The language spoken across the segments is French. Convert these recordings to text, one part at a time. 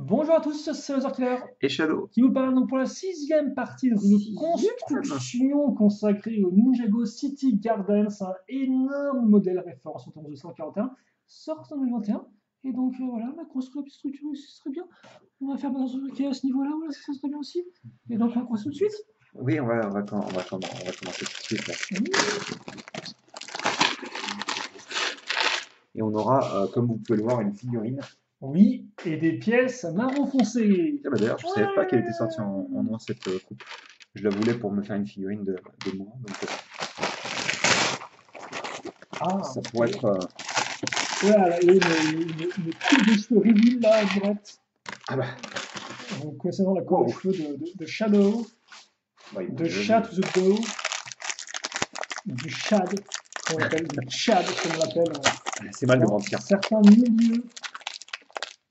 Bonjour à tous, c'est Laser Killer Et Shadow. qui vous parle donc pour la sixième partie de une construction consacrée au Ninjago City Gardens, un énorme modèle référence en 241, sorti en 2021. Et donc voilà, on a construit la petite structure ici, ce serait bien. On va faire dans ce qui est à ce niveau-là, voilà, ça serait bien aussi. Et donc on va commencer tout de suite. Oui, on va commencer tout de suite là. Et on aura, comme vous pouvez le voir, une figurine. Oui, et des pièces marron foncé. Ah bah d'ailleurs, je ne savais pas qu'elle était sortie en noir cette coupe. Je la voulais pour me faire une figurine de moi. Donc Ah, ça pourrait être. voilà, il y a une coupe de cheveux ridicule là à droite. Ah bah, Concernant la coupe de wow. cheveux de Shadow. Bah, De Chat to the Dough, du Chad, comme on l'appelle, du Chad, comme on l'appelle c'est mal de dans mentir. certains milieux.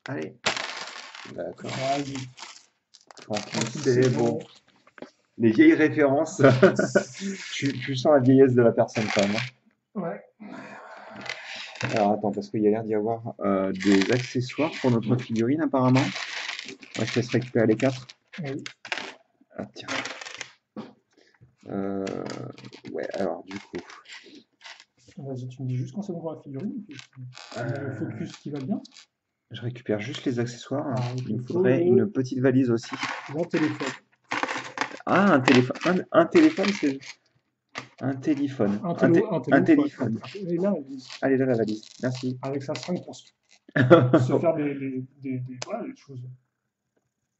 Allez. D'accord. Vas-y, Tranquille, c'est bon. Les vieilles références. tu sens la vieillesse de la personne quand même. Ouais. Alors attends, parce qu'il y a l'air d'y avoir des accessoires pour notre figurine apparemment. Ouais, je te laisse récupérer les 4. Oui. Ah, tiens. Euh, ouais, alors du coup. Vas-y, tu me dis juste quand c'est bon pour la figurine, et puis je mets le focus qui va bien. Je récupère juste les accessoires. Ah, Il me faudrait une petite valise aussi. Mon téléphone. Ah, un téléphone. Un téléphone, c'est. Un téléphone. Un Un téléphone. téléphone. Et là, la valise. Allez, là, la valise. Merci. Avec sa string pour se faire voilà, des choses.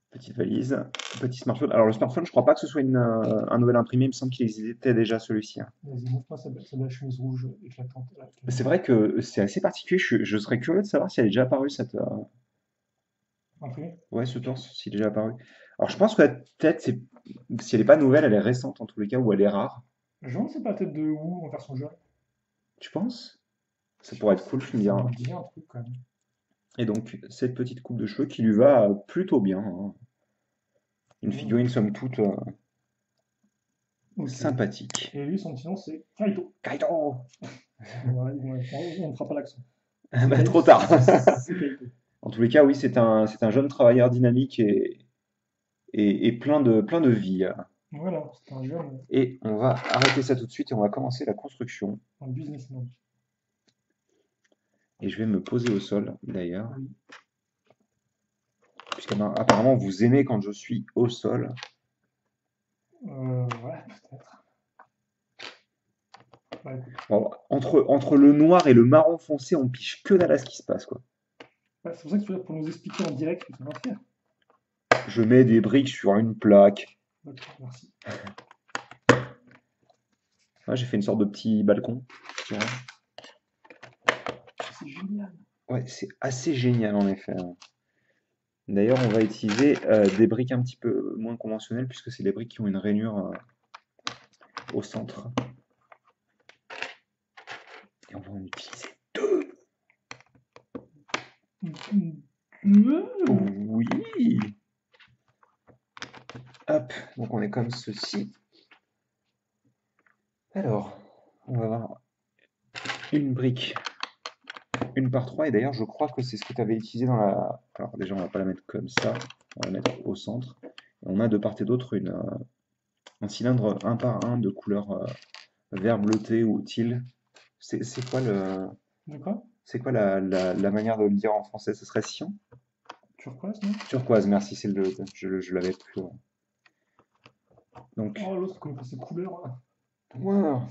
Petite valise. Petit smartphone. Alors, le smartphone, je crois pas que ce soit un nouvel imprimé. Il me semble qu'il existait déjà celui-ci, hein. Vas-y, montre-moi sa chemise rouge éclatante. Là, C'est vrai que c'est assez particulier. Je serais curieux de savoir si elle est déjà apparue, cette. imprimée. Ouais, ce torse, s'il est déjà apparu. Alors, je pense que la tête, si elle n'est pas nouvelle, elle est récente en tous les cas, ou elle est rare. Je ne sais pas la tête de Wu en version jeune. Tu penses? Ça pourrait être cool, tu me Ça diras. me dit un truc quand même. Et donc, cette petite coupe de cheveux qui lui va plutôt bien, hein. Une Mmh. figurine, somme toute, Ok. sympathique. Et lui, son petit nom, c'est Kaito. Kaito! Voilà, on ne fera pas l'accent. Bah, trop tard. C'est Kaito. En tous les cas, oui, c'est un jeune travailleur dynamique et plein de vie. Voilà, c'est un jeune, Et on va arrêter ça tout de suite et on va commencer la construction. un businessman. Et je vais me poser au sol, d'ailleurs. Oui. Puisqu'apparemment, vous aimez quand je suis au sol. Ouais, peut-être. Bah, écoute. Bon, entre le noir et le marron foncé, on piche que dalle à ce qui se passe, quoi. Ouais, c'est pour ça que tu es là pour nous expliquer en direct ce que tu vas faire. Je mets des briques sur une plaque. D'accord, merci. Ouais, j'ai fait une sorte de petit balcon, je dirais. C'est génial. Ouais, c'est assez génial en effet, hein. D'ailleurs, on va utiliser des briques un petit peu moins conventionnelles puisque c'est des briques qui ont une rainure au centre. Et on va en utiliser deux. Oui. Hop, donc on est comme ceci. Alors, on va avoir une brique, une par trois. Et d'ailleurs, je crois que c'est ce que tu avais utilisé dans la. Alors déjà, on va pas la mettre comme ça. On va la mettre au centre. Et on a de part et d'autre un cylindre un par un de couleur vert bleuté ou teal. C'est quoi le. De quoi? C'est quoi la manière de le dire en français? Ce serait cyan? Turquoise, non? Turquoise, merci, c'est je l'avais plus. Donc, Oh, l'autre, comme ces couleurs là. voilà.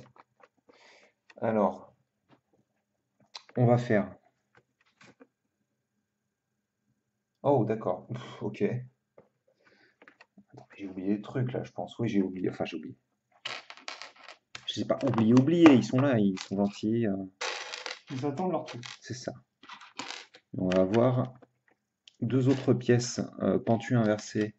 Alors, on va faire. Oh, d'accord. Ok. Attends, j'ai oublié des trucs là, je pense. Oui, j'ai oublié. Enfin, j'ai oublié. Je sais pas, oublié. Ils sont là, ils sont gentils. Ils attendent leur truc. C'est ça. On va avoir deux autres pièces pentues inversées.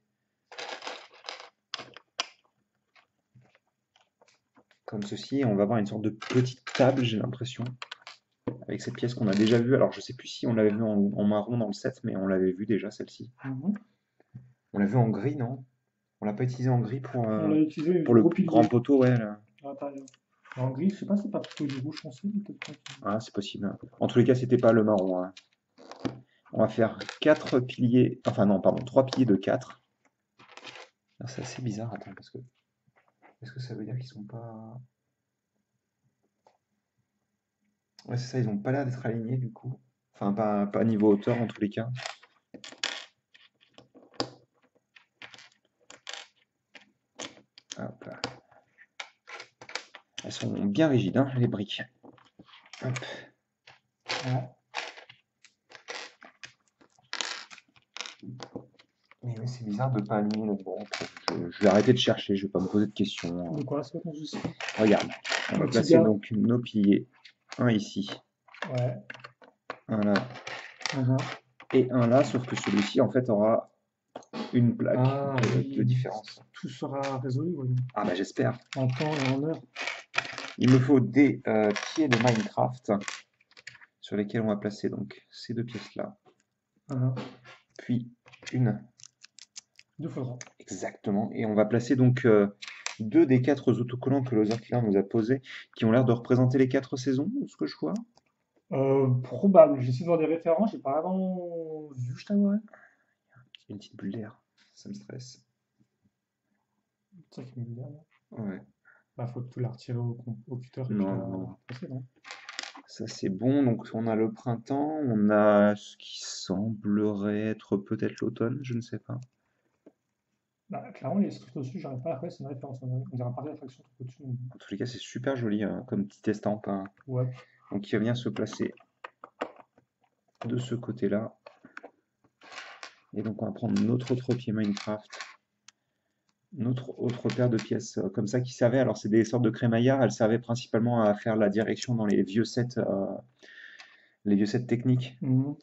Comme ceci. Et on va avoir une sorte de petite table, j'ai l'impression. Avec cette pièce qu'on a déjà vue. Alors, je sais plus si on l'avait vue en marron dans le set, mais on l'avait vue déjà, celle-ci. On l'a vue en gris, non? On l'a pas utilisé en gris On l'a utilisé avec pour du le gros grand pilier poteau, ouais. Là. à l'intérieur. En gris, je sais pas, c'est pas plutôt du rouge foncé, peut-être pas. Ah, c'est possible. En tous les cas, c'était pas le marron, hein. On va faire 4 piliers, enfin non, pardon, 3 piliers de 4. C'est assez bizarre, attends, parce que est-ce que ça veut dire qu'ils sont pas... Ouais, c'est ça, ils ont pas l'air d'être alignés du coup. Enfin, pas niveau hauteur en tous les cas. Hop là. Elles sont bien rigides, hein, les briques. Hop. Ouais. Mais ouais, c'est bizarre de pas aligner. Donc bon, je vais arrêter de chercher, je vais pas me poser de questions. De quoi, c'est quoi ton souci? Regarde, on va Le petit placer gars. donc nos piliers. Un ici, Ouais. un là Mhm. et un là, sauf que celui-ci en fait aura une plaque Ah de oui, différence. tout sera résolu, oui. Ah bah j'espère. En temps et en heure. Il me faut des pieds de Minecraft sur lesquels on va placer donc ces deux pièces-là. Mhm. Puis une, Il faudra. exactement. Et on va placer donc deux des 4 autocollants que Loser Killer nous a posés, qui ont l'air de représenter les 4 saisons, ce que je vois. Probable. J'essaie de voir des références, j'ai pas vraiment vu, je t'avouerai. Il y a une petite bulle d'air, ça me stresse. C'est ça qui me dit, là. Ouais, Bah, faut que tu la retires au computer et puis non, la non. repasser, non? Ça c'est bon, donc on a le printemps, on a ce qui semblerait être peut-être l'automne, je ne sais pas. Bah, clairement, les trucs au-dessus, j'arrive pas à faire, c'est une référence. On dirait un parti d'attraction tout au-dessus. En tous les cas, c'est super joli hein, comme petite estampe, hein. Ouais. Donc il va bien se placer de ce côté-là. Et donc on va prendre notre autre pied Minecraft, notre autre paire de pièces comme ça qui servaient. Alors c'est des sortes de crémaillères, elles servaient principalement à faire la direction dans les vieux sets techniques. Mhm.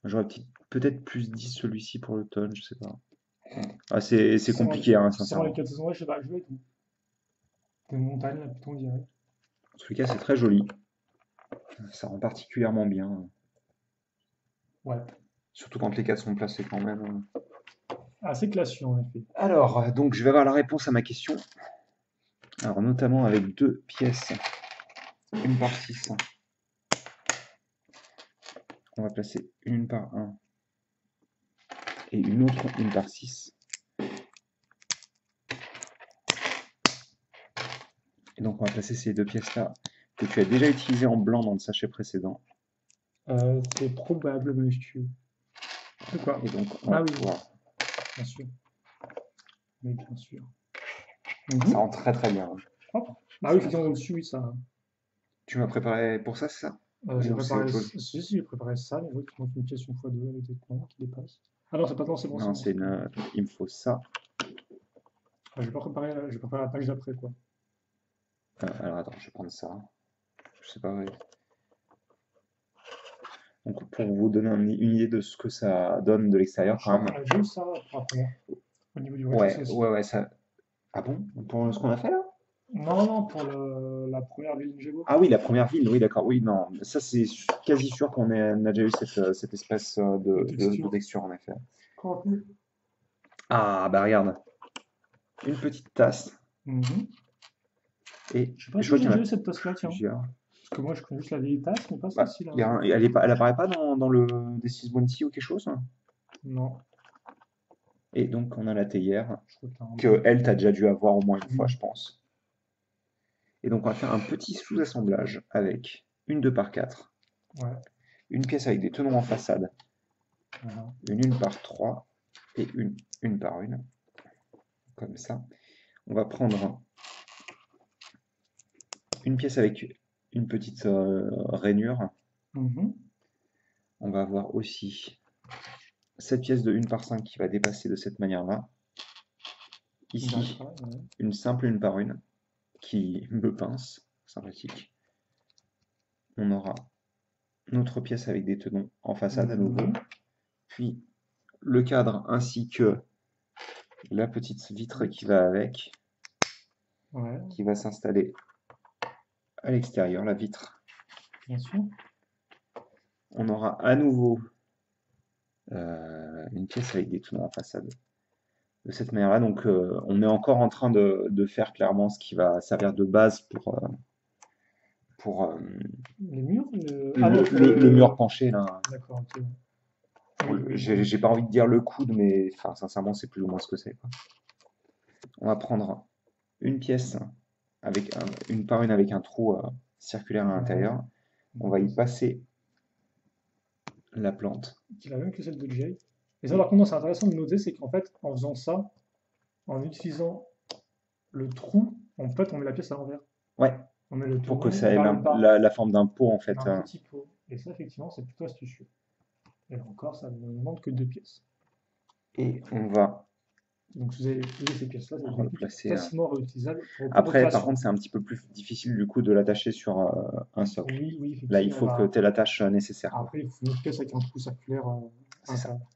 J'aurais peut-être plus dit celui-ci pour l'automne, je sais pas. Ah, c'est Sans, compliqué, hein, sans les sincèrement. 4 saisons, ouais, je sais pas, je vais des montagnes, là, plutôt, on dirait. En tous les cas, c'est très joli. Ça rend particulièrement bien. Ouais. Surtout quand les 4 sont placés quand même. Assez classieux, en effet. Alors, donc je vais avoir la réponse à ma question. Alors, notamment avec deux pièces, une par 6. On va placer une par 1 et une autre une par 6. Et donc, on va placer ces deux pièces-là que tu as déjà utilisées en blanc dans le sachet précédent. C'est probable, monsieur. De quoi? Et donc, on Ah va oui, pouvoir... bien sûr. Mais bien sûr. Ça rend très très bien. Hop. Ah oui, effectivement, au-dessus, oui, ça. Tu m'as préparé pour ça, c'est ça? J'ai Ou c'est préparé. autre chose? Si, si, j'ai préparé ça, mais oui, il manque une pièce une fois deux avec des points qui dépassent. Ah non, c'est pas non, c'est bon, c'est Non, bon. c'est il me faut ça. Ah, j'ai pas préparé la page d'après, quoi. Alors attends, je vais prendre ça. Je sais pas. Ouais. Donc pour vous donner une idée de ce que ça donne de l'extérieur Je quand crois même. qu'on a déjà eu ça pour la première. Au niveau du Ouais, rez-de-chaussée aussi. ouais, ouais, ça. Ah bon? Pour ce qu'on a fait là? Non, non, pour la première ville de Gébo. Ah oui, la première ville, oui, d'accord, oui, non. Ça, c'est quasi sûr on a déjà eu cette espèce De de texture. texture en effet. Contenu. Ah bah regarde, une petite tasse. Mhm. Et Je sais pas je si vois j'ai qu'il y en déjà a eu cette tasse-là, tiens. plusieurs. Parce que moi, je connais juste la vieille tasse, mais pas Bah, celle-ci, là. elle apparaît pas dans le Dessis Bounty ou quelque chose? Non, Et donc on a la théière, je crois que t'as un que bon. elle, t'as déjà dû avoir au moins une fois, Oui. je pense. Et donc on va faire un petit sous-assemblage avec une 2 par 4, Ouais. une pièce avec des tenons en façade, Voilà. une par 3 et une par 1, comme ça. On va prendre une pièce avec une petite rainure. Mhm. On va avoir aussi cette pièce de 1 par 5 qui va dépasser de cette manière-là. Ici, D'accord, ouais. une simple 1 par 1 qui me pince, sympathique. On aura notre pièce avec des tenons en façade à nouveau, Mhm. puis le cadre ainsi que la petite vitre qui va avec, Ouais, qui va s'installer à l'extérieur, la vitre. bien sûr. On aura à nouveau une pièce avec des tenons en façade de cette manière-là. Donc on est encore en train de faire clairement ce qui va servir de base pour Les murs Ah non, pour le mur penché là. D'accord, ok. Pour Oui, oui, j'ai pas envie de dire le coude, mais enfin, sincèrement, c'est plus ou moins ce que c'est, quoi. On va prendre une pièce avec une par une avec un trou circulaire à ouais. l'intérieur. On va y passer la plante. Qui est la même que celle de Jay. Et ça, par contre, c'est intéressant de noter, c'est qu'en fait, en faisant ça, en utilisant le trou, en fait, on met la pièce à l'envers. Ouais, On met le pour que trou ça ait vers le bas, la forme d'un pot en fait. d'un petit pot. Et ça, effectivement, c'est plutôt astucieux. Et là encore, ça ne demande que 2 pièces. Et on va Donc, si vous avez utilisé ces pièces-là, c'est des techniques replacer. facilement réutilisables pour vos propres Après, par créations. contre, c'est un petit peu plus difficile du coup de l'attacher sur un socle. Oui, oui, Là, il effectivement. faut que tu aies la tâche nécessaire, quoi. Après, il faut une autre pièce avec un trou circulaire C'est ça. intérieur.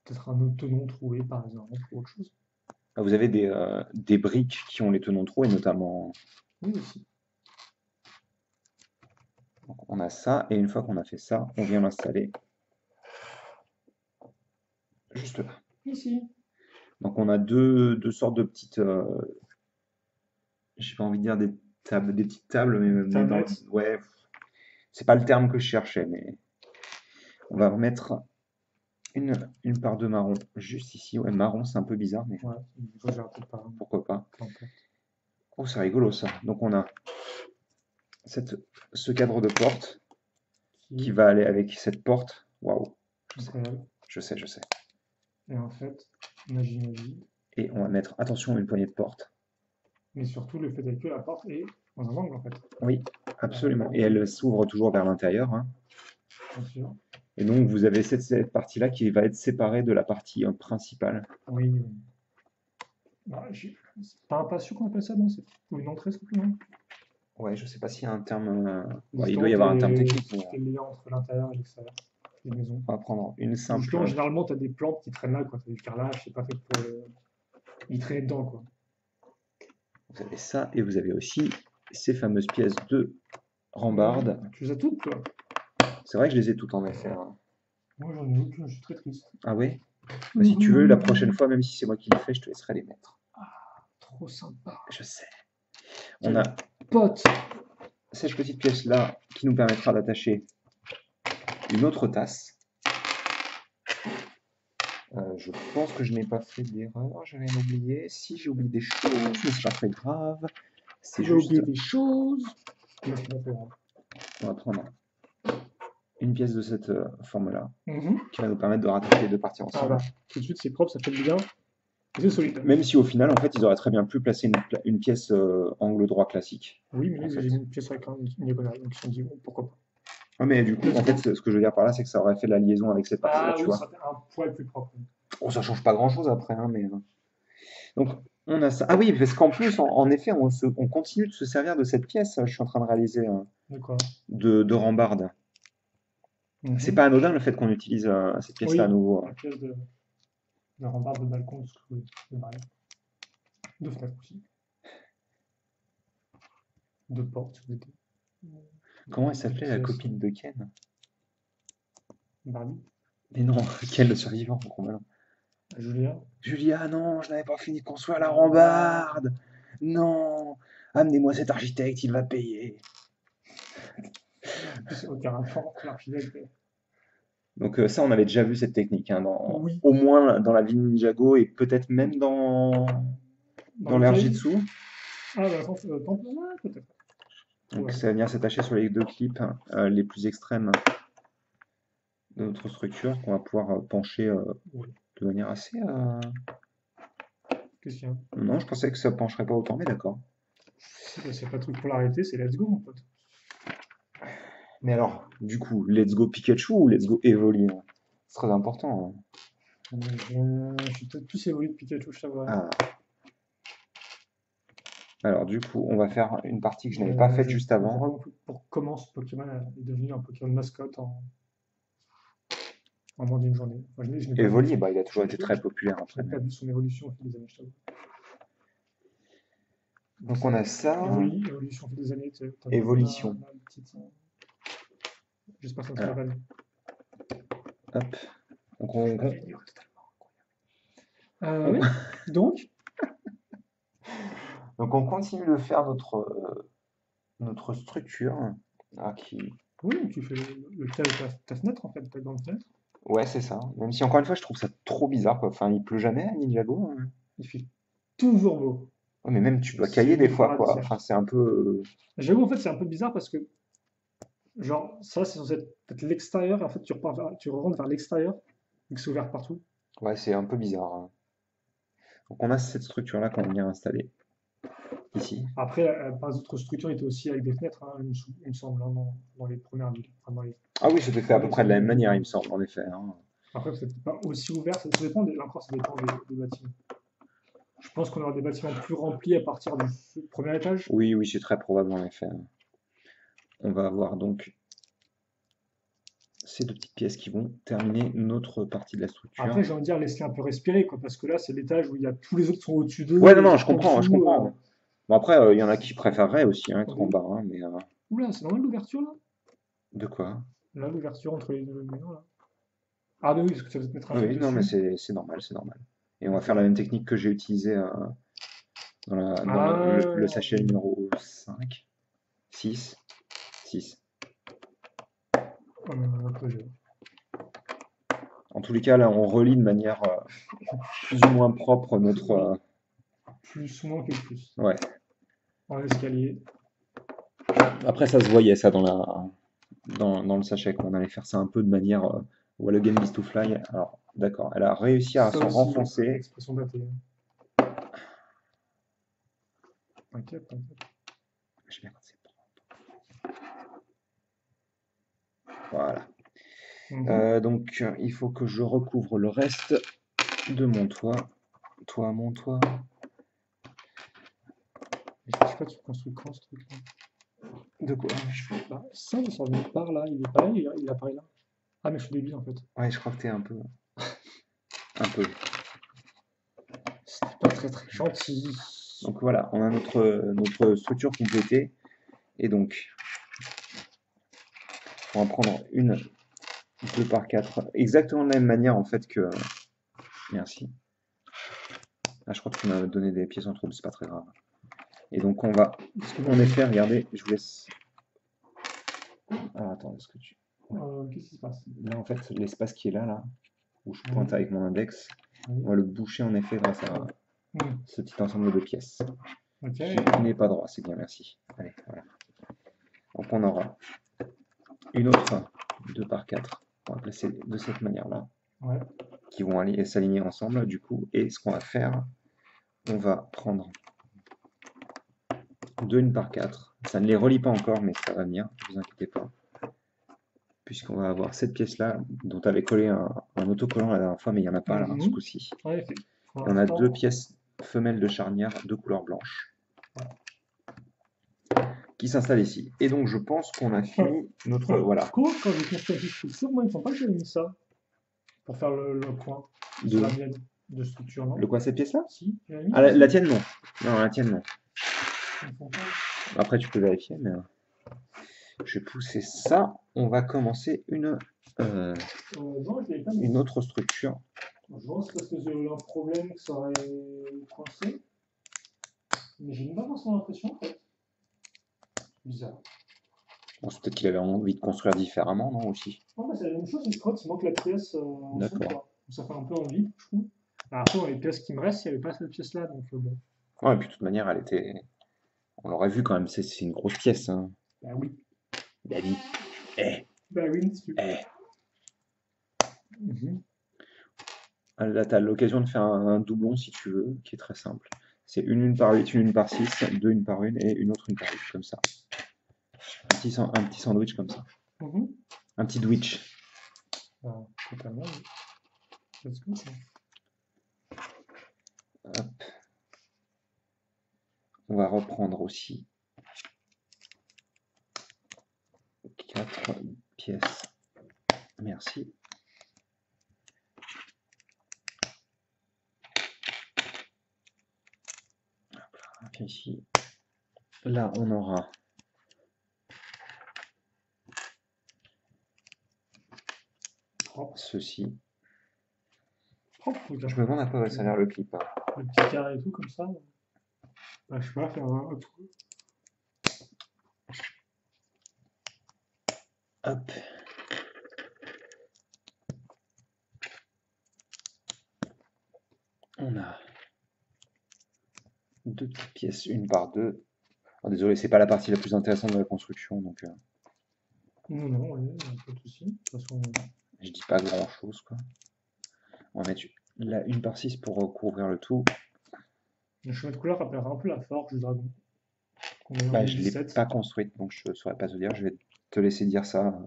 Peut-être un autre tenon troué, par exemple, ou autre chose. Vous avez des briques qui ont les tenons trous et notamment, Oui, aussi. donc, on a ça. Et une fois qu'on a fait ça, on vient l'installer juste là. Ici. Donc on a deux sortes de petites, j'ai pas envie de dire des petites tables, mais dans Tablettes. ouais, c'est pas le terme que je cherchais, mais on va remettre une part de marron juste ici. Ouais, marron, c'est un peu bizarre, mais Ouais, je vais peut-être pas. pourquoi pas. Peu importe. Oh, c'est rigolo ça. Donc on a ce cadre de porte qui va aller avec cette porte. Waouh, Incroyable. je sais, je sais. Et en fait, magie, magie. Et on va mettre, attention, une poignée de porte. Mais surtout, le fait que la porte est dans un angle, en fait. Oui, absolument. Et elle s'ouvre toujours vers l'intérieur, hein. Bien sûr. Et donc vous avez cette partie-là qui va être séparée de la partie principale. Oui, oui. Ah, c'est pas sûr qu'on appelle ça, non? C'est ou une entrée, simplement. Ouais, je sais pas s'il y a un terme. Ouais, il Justement, doit y avoir un terme technique, mais t'es le lien entre l'intérieur et l'extérieur des maisons. on va prendre une Ou simple. justement, généralement, t'as des plantes qui traînent là, quoi. T'as du carrelage, c'est pas fait pour y traîner dedans, quoi. Vous avez ça et vous avez aussi ces fameuses pièces de rambarde. Tu les as toutes, toi? C'est vrai que je les ai toutes en effet, hein. Moi, j'en ai aucune, je suis très triste. Ah ouais? Bah, si tu veux, la prochaine fois, même si c'est moi qui le fais, je te laisserai les mettre. Trop sympa. Je sais. On a Pote. cette petite pièce-là qui nous permettra d'attacher une autre tasse. Je pense que je n'ai pas fait d'erreur, j'ai rien oublié. Si j'ai oublié des choses, mais c'est pas très grave. C'est J'ai juste, oublié des choses. Mais c'est pas très grave. on va prendre une pièce de cette forme-là Mhm. qui va nous permettre de rattacher les deux parties Ah ensemble. bah, tout de suite, c'est propre, ça fait bien. Et c'est solide. Même si au final, en fait, ils auraient très bien pu placer une pièce angle droit classique. Oui, mais En là, fait. j'ai mis une pièce avec une diagonale, donc ils se sont dit, bon, pourquoi pas. Ouais, mais du coup, en fait, ce que je veux dire par là, c'est que ça aurait fait la liaison avec cette partie-là, Ah tu oui, vois. ça fait un poil plus propre. Bon, ça change pas grand-chose après, hein, mais. Donc, on a ça. Ah oui, parce qu'en plus, en effet, on continue de se servir de cette pièce. Je suis en train de réaliser De quoi? de rambarde. C'est Mhm. pas anodin le fait qu'on utilise cette pièce-là à Oui, nouveau. la pièce de rambarde de balcon, de barrière. De fenêtre aussi. De porte, si vous êtes. Comment elle s'appelait la copine de Ken? Barbie. Mais non, Ken le survivant, gros malin. Julia. Julia, non, je n'avais pas fini de construire la rambarde. Non, amenez-moi cet architecte, il va payer. En plus, aucun rapport entre l'architecte. Donc ça, on avait déjà vu cette technique, hein, Oui. au moins dans la vie Ninjago et peut-être même dans Dans l'air lequel? Jitsu. Ah, bah, temple, ouais, peut-être. Donc Ouais. ça va venir s'attacher sur les deux clips les plus extrêmes de notre structure qu'on va pouvoir pencher Oui. de manière assez. Qu'est-ce qu'il y a? Non, je pensais que ça pencherait pas autant, mais d'accord. C'est pas de truc pour l'arrêter, c'est let's go, mon pote. Mais alors, du coup, let's go Pikachu ou let's go Evoli, hein. C'est très important, hein. Je suis peut-être plus évolué de Pikachu, je t'avoue. Ah. Alors, du coup, on va faire une partie que je n'avais pas faite juste avant. Vraiment pour comment ce Pokémon est devenu un Pokémon mascotte en moins d'une journée. Enfin, je n'ai pas Evoli, vu, bah, il a toujours été très populaire je après. n'ai pas vu son évolution au fil des années, je t'avoue. Donc, on a ça. Évolution au fil des années. Évolution. J'espère que ça ne sera pas vanne. Hop. Donc, Oui. Donc, donc, on continue de faire notre structure. Ah, qui... Oui, tu fais ta fenêtre en fait, ta grande fenêtre. Ouais, c'est ça. Même si, encore une fois, je trouve ça trop bizarre, quoi. Enfin, il pleut jamais à Ninjago, hein. Il fait toujours beau. Ouais, mais même tu dois C'est cailler une des île fois, quoi. Enfin, paradisiaque. c'est un peu. J'avoue, en fait, c'est un peu bizarre parce que, genre, ça, c'est censé être l'extérieur, et en fait, tu rentres vers l'extérieur, vu que c'est ouvert partout. Ouais, c'est un peu bizarre, hein. Donc, on a cette structure-là qu'on va venir installer ici. Après, par d'autres structures étaient aussi avec des fenêtres, hein, il me semble, hein, dans les premières villes. Enfin, dans les Ah oui, c'était fait à peu premiers près de la même Seigneuries. manière, il me semble, en effet, hein. Après, peut-être pas aussi ouvert, ça dépend là encore, ça dépend des bâtiments. Je pense qu'on aura des bâtiments plus remplis à partir du premier étage. Oui, oui, c'est très probable, en effet, hein. On va avoir donc ces deux petites pièces qui vont terminer notre partie de la Après, structure. j'ai envie de dire, laisse-les un peu respirer, quoi, parce que là, c'est l'étage où il y a tous les autres qui sont au-dessus Ouais, d'eux, non, et non, juste en je dessous. comprends. Bon, après, il y en a qui préféreraient aussi hein, être en Attendez. bas, hein, mais Oula, c'est normal l'ouverture là? de quoi? Là, l'ouverture entre les deux murs là. Ah, bah oui, parce que tu vas te mettre un truc Oui, non, mais dessus. c'est normal, c'est normal. Et on va Ok. faire la même technique que j'ai utilisée dans le Ah, sachet numéro 5, 6, 6. après, En tous les cas, là, on relie de manière plus ou moins propre notre. oui, plus ou moins que plus. Ouais. En escalier. Après, ça se voyait, ça, dans le sachet, qu'on allait faire ça un peu de manière. What a game is to fly. Alors, d'accord, elle a réussi à Ça s'en aussi, renfoncer. expression datée. T'inquiète, t'inquiète. J'ai bien quand c'est Voilà. Donc, il faut que je recouvre le reste de mon toit. Toi, mon toit. Je sais pas, tu construis quand ce truc-là? De quoi? Bah, ça, ça vient par là. Il est pas là, il apparaît là. Ah, mais je suis débile en fait. Ouais, je crois que t'es un peu. Un peu. C'était pas très très gentil. Donc voilà, on a notre structure complétée. Et donc, on va prendre une 2 par 4, exactement de la même manière en fait que. Merci. Ah, je crois que tu m'as donné des pièces en trop, mais c'est pas très grave. Et donc on va, en effet, regardez, je vous laisse. Ah, attends, est-ce que tu. Qu'est-ce qui se passe? Là, en fait, l'espace qui est là, où je pointe Oui, avec mon index, oui. on va le boucher en effet grâce à ce petit ensemble de pièces Ok. qui n'est pas droit. C'est bien, merci. Allez, voilà. Donc on aura une autre 2 par 4. On va placer de cette manière-là, Ouais. qui vont aller s'aligner ensemble du coup. Et ce qu'on va faire, on va prendre 2 1 par 4. Ça ne les relie pas encore, mais ça va venir, ne vous inquiétez pas. Puisqu'on va avoir cette pièce-là, dont tu avais collé un autocollant la dernière fois, mais il n'y en a pas là, ce coup-ci. Ouais, pour Et on a deux l'instant. pièces femelles de charnière de couleur blanche Ouais. qui s'installent ici. Et donc je pense qu'on a fini notre. Voilà. Quoi, quand j'ai construit une structure, moi, il me semble pas que j'avais mis ça pour faire le coin sur De, la mienne de structure, non? de quoi cette pièce-là? Si, j'avais mis Ah, ça. la tienne non. Non, la tienne non. Ils font pas. Après tu peux vérifier, mais je vais pousser ça. On va commencer Non, je l'avais pas mis. une autre structure. Je pense parce que j'ai eu un problème que ça aurait coincé. Mais j'ai pas forcément l'impression, en fait. Bizarre. Bon, c'est peut-être qu'il avait envie de construire différemment, non aussi. Non, mais c'est la même chose, mais je crois qu'il manque la pièce en dessous, D'accord. quoi. Ça fait un peu en vide, je trouve. Alors, après, dans les pièces qui me restent, il n'y avait pas cette pièce-là, donc bon. Ouais, et puis de toute manière, elle était. On l'aurait vu quand même, c'est une grosse pièce, hein. Bah oui. Daddy. Eh, Bah oui, monsieur. eh. Mhm. Là, tu as l'occasion de faire un doublon si tu veux, qui est très simple. C'est une 1 par 8, une 1 par 6, deux 1 par 1 et une autre 1 par 8, comme ça. Un petit sandwich comme ça. Mhm. Un petit Twitch. Ah, totalement, oui. Let's go, quoi. Hop. On va reprendre aussi 4 pièces. Merci. Hop là, ici. Là, on aura ceci. Propre, Je me demande à quoi va servir le clip, hein. le petit carré et tout, comme ça. Bah, je sais pas, faire un truc. Hop. On a deux petites pièces, une par deux. Alors, désolé, c'est pas la partie la plus intéressante de la construction, donc Non, non, ouais, pas de souci. De toute façon, je dis pas grand-chose, quoi. On va mettre là une par 6 pour couvrir le tout. le chemin de couleur rappellera un peu la forge du dragon qu'on a eu en Bah, je l'ai 2017. pas construite, donc je saurais pas te dire. Je vais te laisser dire ça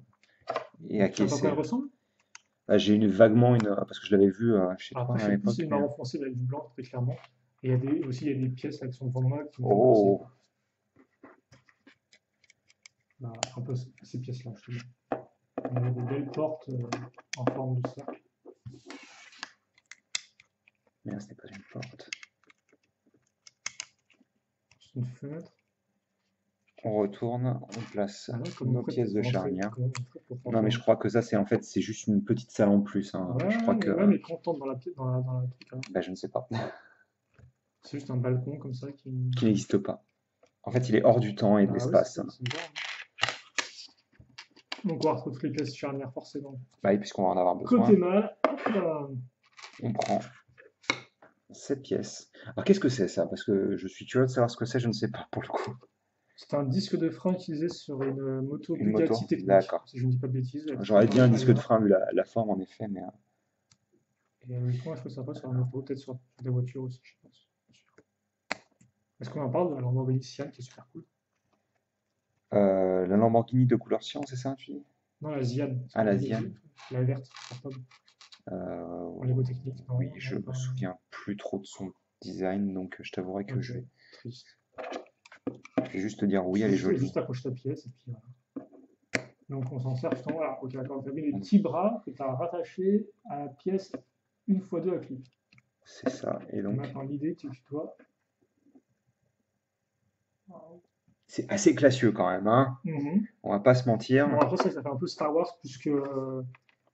et Tu sais pas à quoi acquiescer. elle ressemble? Bah, j'ai vaguement une parce que je l'avais vue chez toi Après, je à sais plus si l'époque, c'est mais marron foncé avec du blanc, très clairement. Et aussi, il y a des pièces là, qui sont devant moi qui me font penser oh, bah, un peu à ces pièces-là, justement. On a des belles portes en forme de cercle. mais là, ce n'est pas une porte. C'est une fenêtre. On retourne, on place Ah ouais, comment nos on ferait pièces de pour rentrer? charnière. Comment on ferait pour Non, rentrer mais dans je le crois truc? que ça, c'est en fait, c'est juste une petite salle en plus, hein. Je crois que, Ouais, mais quand on entre dans la pièce, dans la truc, hein, bah, je ne sais pas, c'est juste un balcon comme ça qui. qui n'existe pas. En fait, il est hors du temps et de Bah oui, l'espace. c'est bizarre, hein. Donc on va retrouver toutes les pièces charnières forcément. Bah, oui, puisqu'on va en avoir Côté besoin, mal, hop là. on prend cette pièce. Alors, qu'est-ce que c'est ça? Parce que je suis curieux de savoir ce que c'est, je ne sais pas pour le coup. C'est un disque de frein utilisé sur une moto Une moto? Bugatti technique, D'accord. si je ne dis pas de bêtises, avec J'aurais dit un disque de ailleurs. frein vu la forme en effet, mais Et logiquement, je pense que ça passe sur un moto, peut-être sur des voitures aussi, je pense. Est-ce qu'on en parle de la Lamborghini Sian qui est super cool? la Lamborghini de couleur cyan, c'est ça, tu dis? Non, la Ziad, Ah, la Zian. la verte, portable, Euh, en Lego technique, non, oui, je non, me souviens plus trop de son design, donc je t'avouerai que ok, je triste. vais juste te dire oui, elle est jolie. Juste accrocher ta pièce, et puis voilà. Donc on s'en sert justement, voilà, ok, d'accord, tu as mis les petits bras que tu as rattachés à la pièce une fois deux à clip. C'est ça. Et donc, Maintenant, l'idée, c'est que tu dois. c'est assez classieux quand même, hein. Mhm. On va pas se Bon, mentir. après, ça fait un peu Star Wars, puisque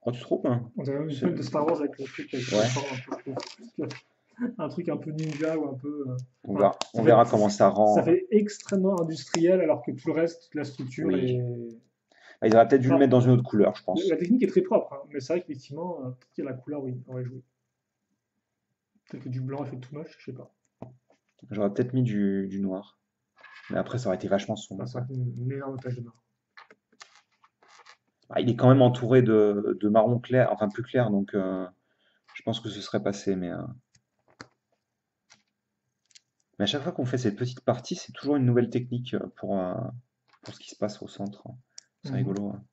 Oh, tu trouves, hein? on dirait même une C'est- film de Star Wars avec le truc avec les Ouais, formes un peu, je trouve. Un truc un peu ninja ou un peu. on Enfin, verra, on verra comment ça ça rend. fait extrêmement industriel, alors que tout le reste, toute la structure Oui. est. Ah, ils auraient peut-être dû le Enfin, mettre dans une autre couleur, je la pense. technique est très propre, hein, mais c'est vrai qu'effectivement, peut-être qu'il y a la couleur, oui, aurait joué. Peut-être que du blanc fait tout moche, je sais pas. J'aurais peut-être mis du noir. Mais après, ça aurait été vachement sombre, Enfin, ça quoi. fait une énorme tache de noir. Ah, il est quand même entouré de marron clair, enfin plus clair, donc je pense que ce serait passé. Mais à chaque fois qu'on fait cette petite partie, c'est toujours une nouvelle technique pour ce qui se passe au centre. C'est Mhm. rigolo, hein.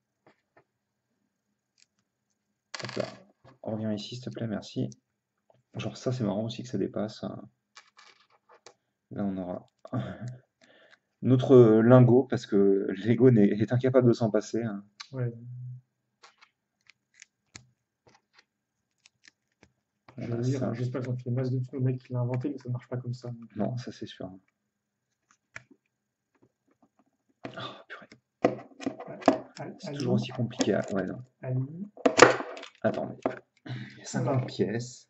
Hop là. On revient ici, s'il te plaît, merci. Genre ça, c'est marrant aussi que ça dépasse, hein. Là, on aura notre lingot, parce que Lego est incapable de s'en passer, hein. Ouais, On je a veux dire, ça. j'espère qu'ils ont fait masse de thunes au mec qui l'a inventé, mais ça marche pas comme ça. Donc, Non, ça c'est sûr. Oh, purée. C'est toujours Ali, aussi compliqué. Ouais, non. Ali, Attends, mais il y a 50 pièces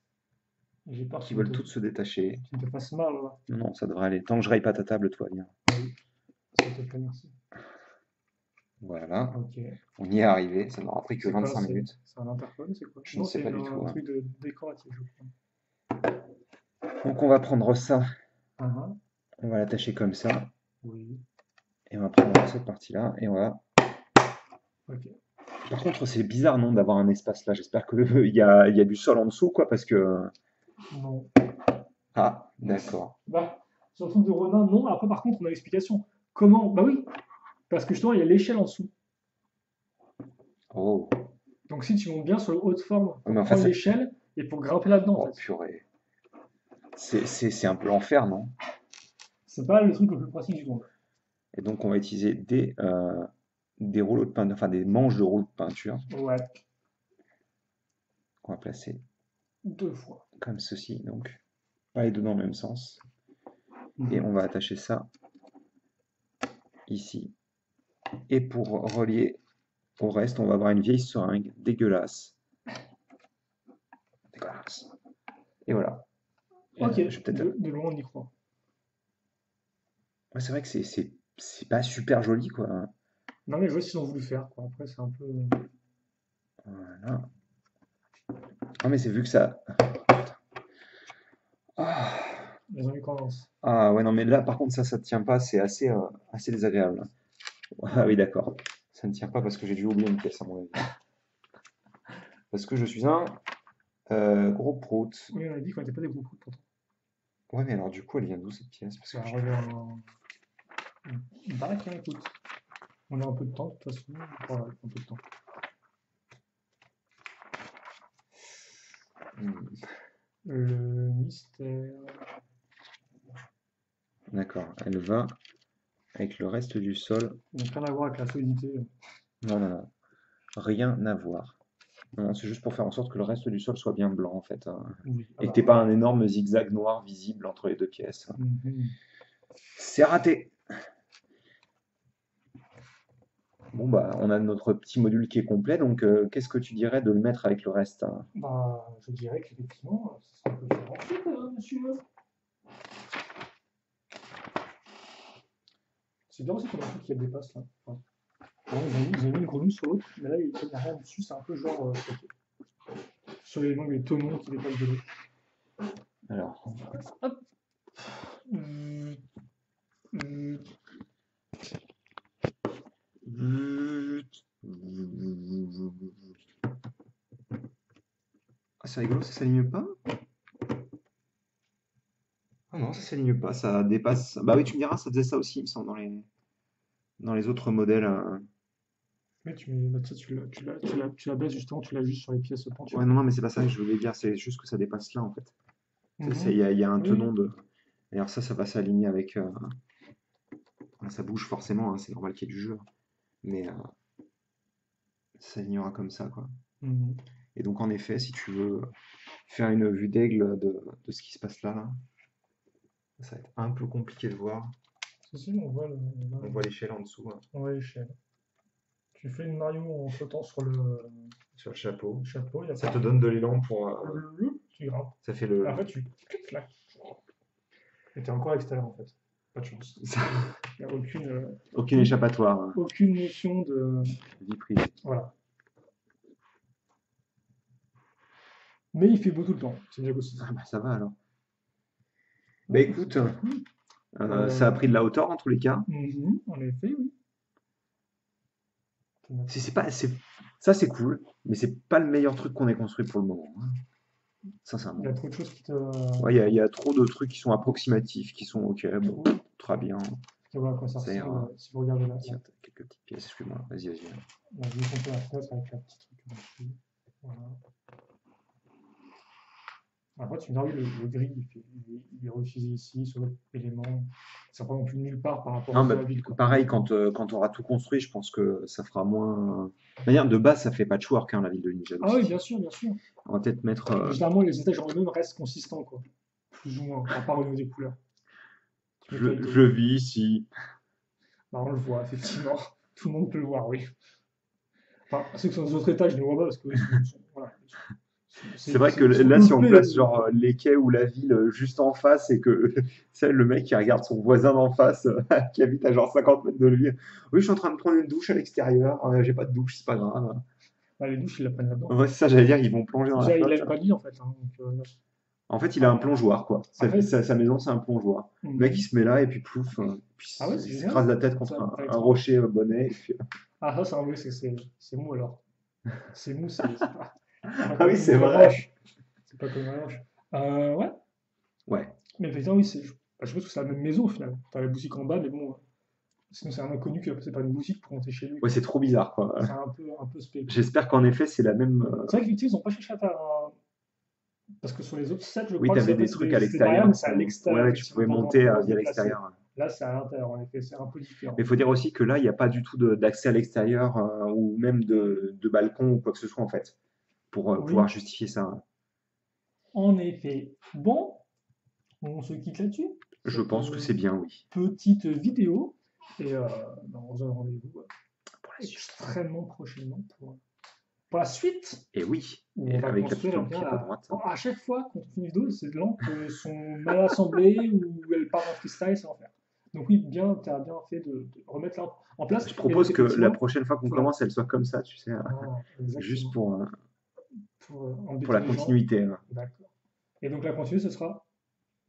j'ai peur qui veulent toutes se détacher. qu'il me fasse mal, là. Non, non, ça devrait aller. Tant que je raye pas ta table, toi, bien. Oui, s'il te plaît, merci. Voilà. Ok. On y est arrivé. Ça n'aura pris que C'est quoi? 25 minutes. C'est un interphone, c'est quoi? Je ne Non, sais c'est pas du un tout, hein. truc de décoratif, je crois. Donc on va prendre ça. Ah, ah, On va l'attacher comme ça. oui, Et on va prendre cette partie-là. Et on va. ok. Par contre, c'est bizarre, non, d'avoir un espace là. J'espère qu'il il y a du sol en dessous, quoi, parce que. Non. Ah, d'accord. Bah, sur le truc de Rodin, non. Après, par contre, on a l'explication. Comment? Bah oui, parce que justement, il y a l'échelle en dessous. Oh. Donc, si tu montes bien sur le haut de forme Ouais, pour mais enfin, prendre l'échelle et pour grimper là-dedans, en oh, fait. purée. C'est un peu l'enfer, non? C'est pas le truc le plus pratique du monde. Et donc, on va utiliser des rouleaux de peinture, enfin des manches de rouleaux de peinture Ouais, qu'on va placer deux fois. comme ceci. Donc, pas les deux dans le même sens. Et Mhm. on va attacher ça ici. Et pour relier au reste, on va avoir une vieille seringue dégueulasse. Dégueulasse. Et voilà. Ok, Je vais peut-être. de loin, on y croit. Ouais, c'est vrai que c'est pas super joli, quoi. Non, mais je vois ce qu'ils ont voulu faire, quoi. Après, c'est un peu. Voilà. Ah, mais c'est vu que ça. Ah. Ils ont eu tendance. Ah, ouais, non, mais là, par contre, ça tient pas, c'est assez désagréable. Ah oui, d'accord. Ça ne tient pas parce que j'ai dû oublier une pièce, à mon avis. Parce que je suis un gros prout. Oui, on a dit qu'on n'était pas des gros coups, pourtant. Ouais, mais alors, du coup, elle vient d'où cette pièce? Parce que Bah, regarde. Il paraît qu'il y a un coup. On a un peu de temps, de toute façon. Voilà, un peu de temps. Hmm, Le mystère. d'accord, elle va avec le reste du sol. Donc, rien à voir avec la solidité. Non, non, non, rien à voir. Non, c'est juste pour faire en sorte que le reste du sol soit bien blanc, en fait, hein. Oui. Ah Et que bah, t'aies pas un énorme zigzag noir visible entre les deux pièces. mhm. C'est raté. Bon, bah, on a notre petit module qui est complet, donc qu'est-ce que tu dirais de le mettre avec le reste, hein? Bah, je dirais qu'effectivement, ça sera un peu différent ensuite, monsieur. C'est bien aussi qu'on a un truc qui dépasse là. Enfin, ils ont mis une grenouille sur l'autre, mais là, il n'y a rien dessus, c'est un peu genre. Ok. Sur les mangues, les tonneaux qui dépassent de l'autre. Alors, Hop. Hum, hum. ah, c'est rigolo, ça s'aligne pas? Ah non, ça s'aligne pas, ça dépasse. Bah oui, tu me diras, ça faisait ça aussi, il me semble, dans les autres modèles. Mais bah, tu la baisses justement, tu la juste sur les pièces Ouais, pentues. non, non, mais c'est pas ça que je voulais dire, c'est juste que ça dépasse là, en fait. Tu sais, Mhm. il y a un Oui. tenon de. D'ailleurs, ça va s'aligner avec. Ça bouge forcément, hein, c'est normal qu'il y ait du jeu. Mais ça s'alignera comme ça, quoi. Mhm. Et donc, en effet, si tu veux faire une vue d'aigle de ce qui se passe là, ça va être un peu compliqué de voir. Si, si, on voit On voit l'échelle en dessous, hein, on voit l'échelle. Tu fais une Mario en sautant sur sur le chapeau. le chapeau, il y a Ça pas. te donne de l'élan pour. Tu grimpes. Ça fait le. Après, tu cliques là. Et t'es encore à l'extérieur en fait. Pas de chance. Il n'y a Aucune échappatoire, hein. aucune notion de. Vie privée. Voilà. Mais il fait beau tout le temps, c'est Diego City. Ah bah ça va alors. Bah Ouais, écoute, c'est cool. ça a pris de la hauteur en tous les cas. En effet, oui. Ça c'est cool, mais c'est pas le meilleur truc qu'on ait construit pour le moment, hein, sincèrement. Il y a trop de choses qui te. Ouais, il y a trop de trucs qui sont approximatifs, qui sont ok, bon, très bien, Tu vois à quoi ça ça ressemble ira. si vous regardez Tiens, t'as quelques petites pièces, excuse-moi, vas-y, vas-y. la vue qu'on peut la fenêtre avec la petite truc dessus. Voilà. Après, tu me diras, oui, le gris, il est réutilisé ici, sur d'autres éléments. Ça prend non plus nulle part par rapport Non, à mais la ville, quoi. pareil, quand on aura tout construit, je pense que ça fera moins. De manière de base, ça fait patchwork, hein, la ville de Ninjago Ah oui, City. bien sûr, bien sûr. On va peut-être mettre. Mais généralement, les étages en eux-mêmes restent consistants, quoi. Plus ou moins, à part au niveau des couleurs. Tu mets Je vis ici. bah, on le voit, effectivement. Tout le monde peut le voir, oui. Enfin, ceux qui sont aux autres étages, ils ne le voient pas parce que voilà, C'est vrai que ils sont là, si on peuplés, place genre les quais ou la ville juste en face et que c'est le mec qui regarde son voisin d'en face qui habite à genre 50 mètres de lui. Oui, je suis en train de prendre une douche à l'extérieur. J'ai pas de douche, c'est pas grave. bah, les douches, ils la prennent là-dedans. Ouais, c'est ça, j'allais dire, ils vont plonger dans la Déjà, il flotte. aime pas dit, en fait. Hein, donc, En fait, il a un plongeoir, quoi. après, Sa maison, c'est un plongeoir. Le mec, il se met là et puis plouf, puis ah ouais, c'est il génial. s'écrase la tête Ça contre me paraît un étrange. rocher bonnet. Et puis... Ah, ça, c'est un oui, c'est mou alors. C'est mou, c'est pas Ah oui, comme c'est une vrai. roche. C'est pas comme une roche. Ouais. Ouais. Mais effectivement, oui, je pense que c'est la même maison au final. T'as la boutique en bas, mais bon, sinon c'est un inconnu qui va passer par une boutique pour rentrer chez lui, Ouais, quoi. c'est trop bizarre, quoi. C'est un peu spé, quoi. J'espère qu'en effet, c'est la même. C'est vrai qu'effectivement, ils n'ont pas cherché à faire un. Parce que sur les autres sets, je Oui, crois tu que avais en fait, des trucs à c'était derrière, mais l'extérieur. c'est à Ouais, l'extérieur, ouais, tu effectivement, pouvais pour monter pouvoir se via déplacer. l'extérieur. Là, c'est à l'intérieur, en effet, c'est un peu différent. Mais il faut dire aussi que là, il n'y a pas du tout d'accès à l'extérieur ou même de balcon ou quoi que ce soit, en fait, pour pouvoir Oui, justifier ça. en effet. Bon, on se quitte là-dessus. Je Cette pense que c'est bien, oui. petite vidéo. Et on se donne rendez-vous Pour la suite. extrêmement prochainement pour la suite. Et oui, Où et on va avec la construire petite eh lampe qui bien, est à droite. bon, à chaque fois qu'on fait une vidéo, ces lampes sont mal assemblées ou elles partent en freestyle, c'est l'enfer. Donc oui, bien, tu as bien fait de remettre là en place. Je Et donc propose que la effectivement, prochaine fois qu'on voilà, commence, elle soit comme ça, tu sais, juste exactement, en pour la bétonisant. continuité, hein. D'accord. Et donc la continuité, ce sera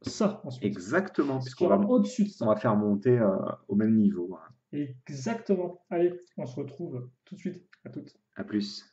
ça ensuite. Exactement, Ce qu'il y aura au-dessus de on va ça. faire monter au même niveau, hein. Exactement. Allez, on se retrouve tout de suite. À toutes. À plus.